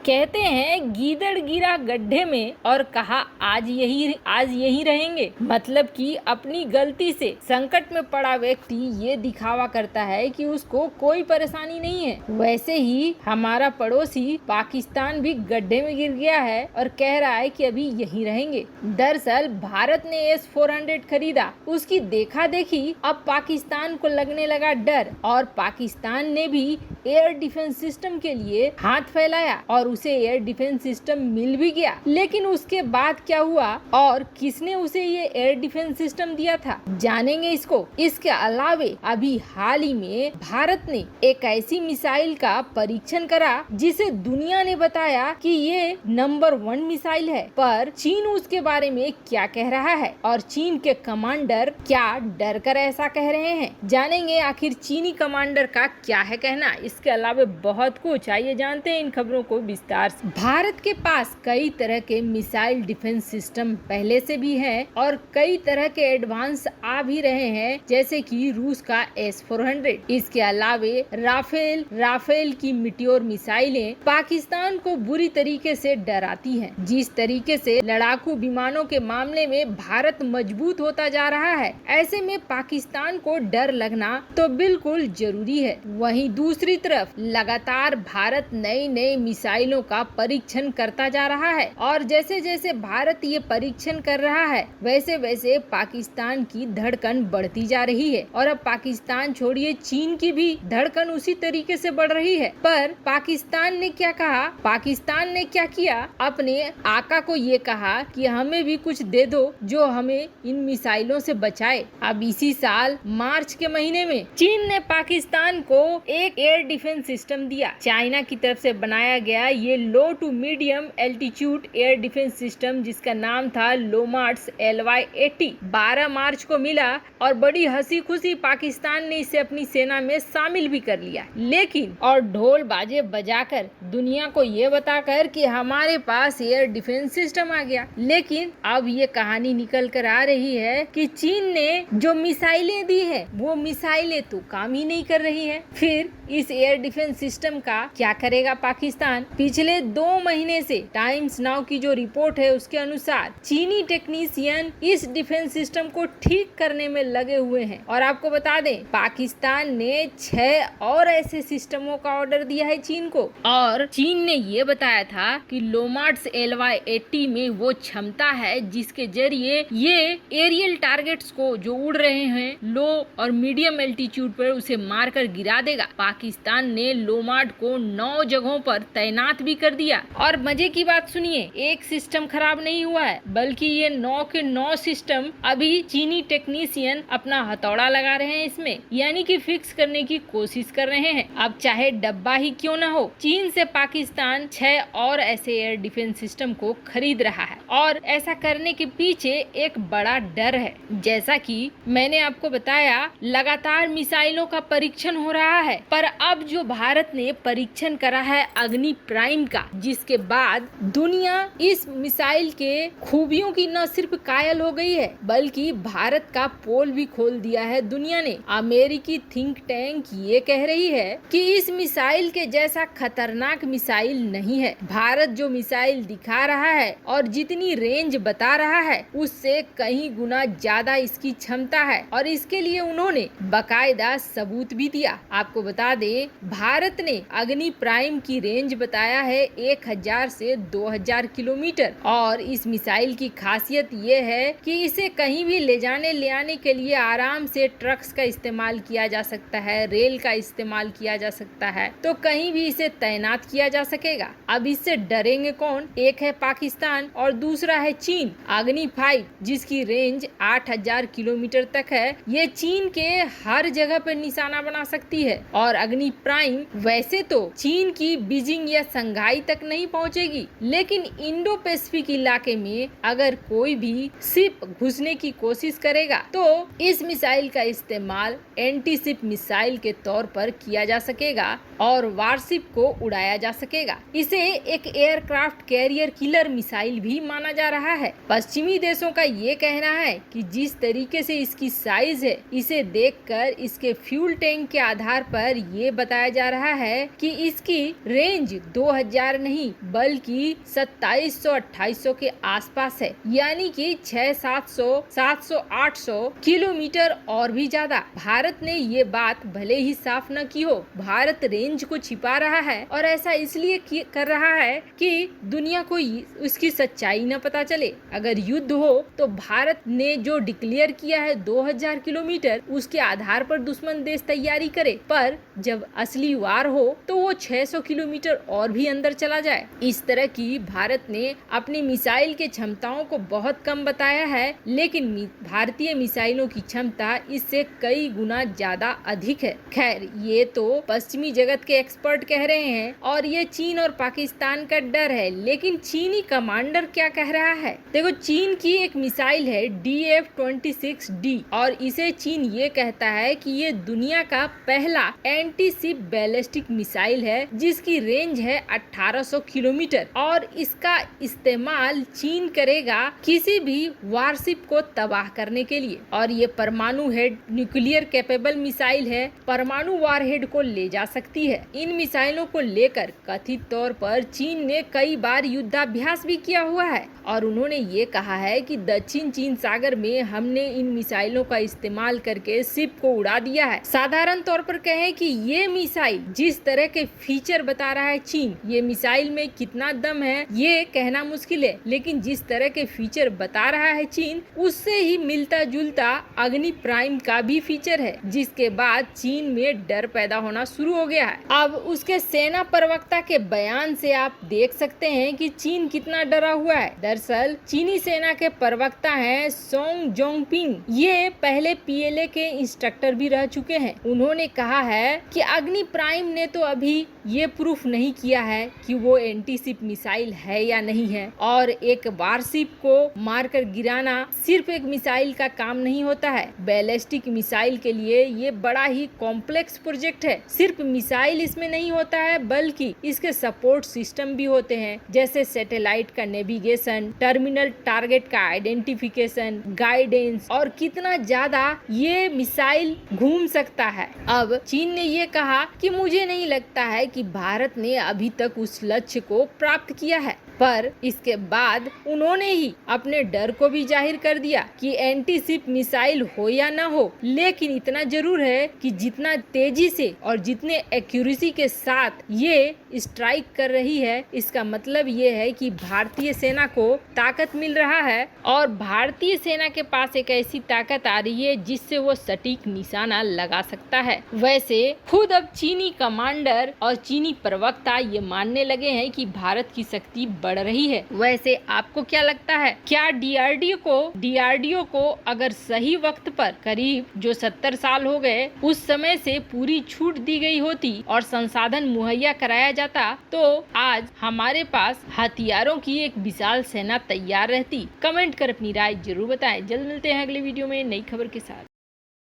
कहते हैं गीदड़ गिरा गड्ढे में और कहा आज यही रहेंगे। मतलब कि अपनी गलती से संकट में पड़ा व्यक्ति ये दिखावा करता है कि उसको कोई परेशानी नहीं है। वैसे ही हमारा पड़ोसी पाकिस्तान भी गड्ढे में गिर गया है और कह रहा है कि अभी यहीं रहेंगे। दरअसल भारत ने S-400 खरीदा, उसकी देखा देखी अब पाकिस्तान को लगने लगा डर और पाकिस्तान ने भी एयर डिफेंस सिस्टम के लिए हाथ फैलाया और उसे एयर डिफेंस सिस्टम मिल भी गया। लेकिन उसके बाद क्या हुआ और किसने उसे ये एयर डिफेंस सिस्टम दिया था, जानेंगे इसको। इसके अलावे अभी हाल ही में भारत ने एक ऐसी मिसाइल का परीक्षण करा जिसे दुनिया ने बताया कि ये नंबर 1 मिसाइल है, पर चीन उसके बारे में क्या कह रहा है और चीन के कमांडर क्या डर कर ऐसा कह रहे हैं, जानेंगे आखिर चीनी कमांडर का क्या है कहना। इसके अलावा बहुत कुछ, आइए जानते हैं इन खबरों को विस्तार से। भारत के पास कई तरह के मिसाइल डिफेंस सिस्टम पहले से भी हैं और कई तरह के एडवांस आ भी रहे हैं, जैसे कि रूस का S-400। इसके अलावे राफेल की मिटियोर मिसाइलें पाकिस्तान को बुरी तरीके से डराती हैं। जिस तरीके से लड़ाकू विमानों के मामले में भारत मजबूत होता जा रहा है, ऐसे में पाकिस्तान को डर लगना तो बिल्कुल जरूरी है। वहीं दूसरी तरफ लगातार भारत नई मिसाइलों का परीक्षण करता जा रहा है और जैसे जैसे भारत ये परीक्षण कर रहा है वैसे वैसे पाकिस्तान की धड़कन बढ़ती जा रही है और अब पाकिस्तान छोड़िए चीन की भी धड़कन उसी तरीके से बढ़ रही है। पर पाकिस्तान ने क्या कहा, पाकिस्तान ने क्या किया, अपने आका को ये कहा कि हमें भी कुछ दे दो जो हमें इन मिसाइलों से बचाए। अब इसी साल मार्च के महीने में चीन ने पाकिस्तान को एक एयर डिफेंस सिस्टम दिया। चाइना की तरफ से बनाया गया ये low to medium altitude air defence system, जिसका नाम था लोमार्स LY-80, 12 मार्च को मिला और बड़ी हंसी खुशी पाकिस्तान ने इसे अपनी सेना में शामिल भी कर लिया। लेकिन और ढोल बाजे बजाकर दुनिया को ये बताकर कि हमारे पास एयर डिफेंस सिस्टम आ गया। लेकिन अब ये कहानी निकल कर आ रही है कि चीन ने जो मिसाइलें दी है वो मिसाइलें तो काम ही नहीं कर रही है। फिर इस एयर डिफेंस सिस्टम का क्या करेगा पाकिस्तान? पिछले 2 महीने से टाइम्स नाउ की जो रिपोर्ट है उसके अनुसार चीनी टेक्नीशियन इस डिफेंस सिस्टम को ठीक करने में लगे हुए हैं और आपको बता दें पाकिस्तान ने 6 और ऐसे सिस्टमों का ऑर्डर दिया है चीन को और चीन ने ये बताया था कि लोमार्स LY-80 में वो क्षमता है जिसके जरिए ये एरियल टारगेट्स को जो उड़ रहे हैं लो और मीडियम एल्टीट्यूड पर उसे मारकर गिरा देगा। पाकिस्तान ने लोमार्ड को 9 जगहों पर तैनात भी कर दिया और मजे की बात सुनिए, एक सिस्टम खराब नहीं हुआ है बल्कि ये 9 के 9 सिस्टम अभी चीनी टेक्नीशियन अपना हथौड़ा लगा रहे हैं इसमें, यानी कि फिक्स करने की कोशिश कर रहे हैं। अब चाहे डब्बा ही क्यों न हो, चीन से पाकिस्तान 6 और ऐसे एयर डिफेंस सिस्टम को खरीद रहा है और ऐसा करने के पीछे एक बड़ा डर है। जैसा कि मैंने आपको बताया लगातार मिसाइलों का परीक्षण हो रहा है, पर अब जो भारत ने परीक्षण करा है अग्नि प्राइम का, जिसके बाद दुनिया इस मिसाइल के खूबियों की न सिर्फ कायल हो गई है बल्कि भारत का पोल भी खोल दिया है दुनिया ने। अमेरिकी थिंक टैंक ये कह रही है कि इस मिसाइल के जैसा खतरनाक मिसाइल नहीं है। भारत जो मिसाइल दिखा रहा है और जितनी रेंज बता रहा है उससे कहीं गुना ज्यादा इसकी क्षमता है और इसके लिए उन्होंने बाकायदा सबूत भी दिया। आपको बता दे भारत ने अग्नि प्राइम की रेंज बताया है 1000 से 2000 किलोमीटर और इस मिसाइल की खासियत ये है कि इसे कहीं भी ले जाने ले आने के लिए आराम से ट्रक्स का इस्तेमाल किया जा सकता है, रेल का इस्तेमाल किया जा सकता है, तो कहीं भी इसे तैनात किया जा सकेगा। अब इससे डरेंगे कौन? एक है पाकिस्तान और दूसरा है चीन। अग्नि 5 जिसकी रेंज 8000 किलोमीटर तक है, ये चीन के हर जगह पर निशाना बना सकती है और अग्नि प्राइम वैसे तो चीन की बीजिंग या संघाई तक नहीं पहुंचेगी, लेकिन इंडो पैसिफिक इलाके में अगर कोई भी शिप घुसने की कोशिश करेगा तो इस मिसाइल का इस्तेमाल एंटी शिप मिसाइल के तौर पर किया जा सकेगा और वारशिप को उड़ाया जा सकेगा। इसे एक एयरक्राफ्ट कैरियर किलर मिसाइल भी माना जा रहा है। पश्चिमी देशों का ये कहना है कि जिस तरीके से इसकी साइज है, इसे देखकर इसके फ्यूल टैंक के आधार पर ये बताया जा रहा है कि इसकी रेंज 2000 नहीं बल्कि 2700-2800 के आसपास है, यानी कि 600-700, 700-800 किलोमीटर और भी ज्यादा। भारत ने ये बात भले ही साफ न की हो, भारत रेंज को छिपा रहा है और ऐसा इसलिए कर रहा है कि दुनिया को उसकी सच्चाई न पता चले। अगर युद्ध हो तो भारत ने जो डिक्लेयर किया है 2000 किलोमीटर, उसके आधार पर दुश्मन देश तैयारी करे, पर जब असली वार हो तो वो 600 किलोमीटर और भी अंदर चला जाए। इस तरह की भारत ने अपनी मिसाइल के क्षमताओं को बहुत कम बताया है, लेकिन भारतीय मिसाइलों की क्षमता इससे कई गुना ज्यादा अधिक है। खैर, ये तो पश्चिमी जगत के एक्सपर्ट कह रहे हैं और ये चीन और पाकिस्तान का डर है, लेकिन चीनी कमांडर क्या कह रहा है? देखो, चीन की एक मिसाइल है DF-26D और इसे चीन ये कहता है कि ये दुनिया का पहला एंटी शिप बैलिस्टिक मिसाइल है जिसकी रेंज है 1800 किलोमीटर और इसका इस्तेमाल चीन करेगा किसी भी वारशिप को तबाह करने के लिए। और ये परमाणु हेड न्यूक्लियर कैपेबल मिसाइल है, परमाणु वारहेड को ले जा सकती है। इन मिसाइलों को लेकर कथित तौर पर चीन ने कई बार युद्धाभ्यास भी किया हुआ है और उन्होंने ये कहा है कि दक्षिण चीन सागर में हमने इन मिसाइलों का इस्तेमाल करके शिप को उड़ा दिया है। साधारण तौर पर कहें कि ये मिसाइल जिस तरह के फीचर बता रहा है चीन, ये मिसाइल में कितना दम है ये कहना मुश्किल है, लेकिन जिस तरह के फीचर बता रहा है चीन उससे ही मिलता जुलता अग्नि प्राइम का भी फीचर है, जिसके बाद चीन में डर पैदा होना शुरू हो गया है। अब उसके सेना प्रवक्ता के बयान से आप देख सकते हैं कि चीन कितना डरा हुआ है। दरअसल चीनी सेना के प्रवक्ता हैं सोंग जोंगपिंग, ये पहले PLA के इंस्ट्रक्टर भी रह चुके हैं। उन्होंने कहा है कि अग्नि प्राइम ने तो अभी ये प्रूफ नहीं किया है कि वो एंटी शिप मिसाइल है या नहीं है, और एक वारशिप को मारकर गिराना सिर्फ एक मिसाइल का काम नहीं होता है। बैलिस्टिक मिसाइल के लिए ये बड़ा ही कॉम्प्लेक्स प्रोजेक्ट है। सिर्फ मिसाइल इसमें नहीं होता है बल्कि इसके सपोर्ट सिस्टम भी होते हैं, जैसे सैटेलाइट का नेविगेशन, टर्मिनल टारगेट का आइडेंटिफिकेशन, गाइडेंस और कितना ज्यादा ये मिसाइल घूम सकता है। अब चीन ने ये कहा कि मुझे नहीं लगता है कि भारत ने अभी तक उस लक्ष्य को प्राप्त किया है, पर इसके बाद उन्होंने ही अपने डर को भी जाहिर कर दिया कि एंटी शिप मिसाइल हो या ना हो, लेकिन इतना जरूर है कि जितना तेजी से और जितने एक्यूरेसी के साथ ये स्ट्राइक कर रही है, इसका मतलब ये है कि भारतीय सेना को ताकत मिल रहा है और भारतीय सेना के पास एक ऐसी ताकत आ रही है जिससे वो सटीक निशाना लगा सकता है। वैसे खुद अब चीनी कमांडर और चीनी प्रवक्ता ये मानने लगे हैं कि भारत की शक्ति बढ़ रही है। वैसे आपको क्या लगता है, क्या DRDO को अगर सही वक्त पर करीब जो 70 साल हो गए उस समय से पूरी छूट दी गई होती और संसाधन मुहैया कराया जाता तो आज हमारे पास हथियारों की एक विशाल सेना तैयार रहती? कमेंट कर अपनी राय जरूर बताएं। जल्द मिलते हैं अगले वीडियो में नई खबर के साथ।